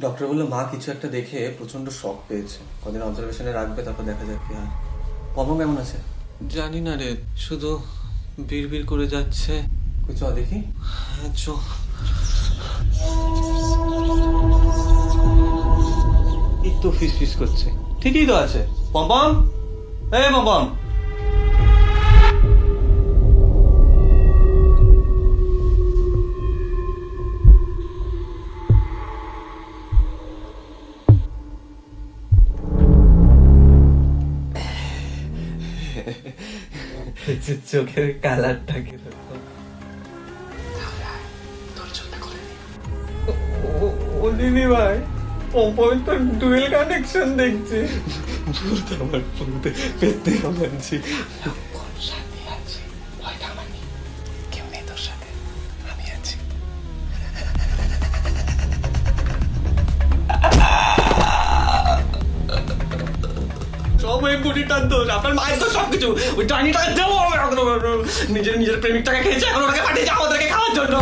Doctor বললো মা কিছু একটা দেখে প্রচন্ড শক পেয়েছে, কদিন অবজারভেশনে রাখবে, তারপর দেখা যাক কি হয়। পবন কেমন আছে? জানি না রে, শুধু বিড়বিড় করে যাচ্ছে। কই চ দেখি। হ্যাঁ, চ। এই তো ফিস ফিস করছে, ঠিকই তো আছে। পম্পম, এই পম্পম। চোখের কালারটা কিরকম? ও দিদি ভাই, পম্পমের তো ডুয়েল কানেকশন দেখছি। বলতে আমার বলতে পেতে আমানছি। সব ওই বুড়িটার দোষ, আপনার মায়ের তো সবকিছু। ওই টানিটা দেবো নিজের নিজের প্রেমিকটাকে খেয়েছে, এখন ওটাকে পাঠিয়েছে আমাদেরকে খাওয়ার জন্য।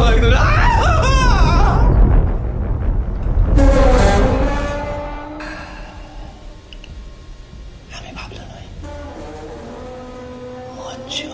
আমি ভাবলো নয়, মঞ্জু।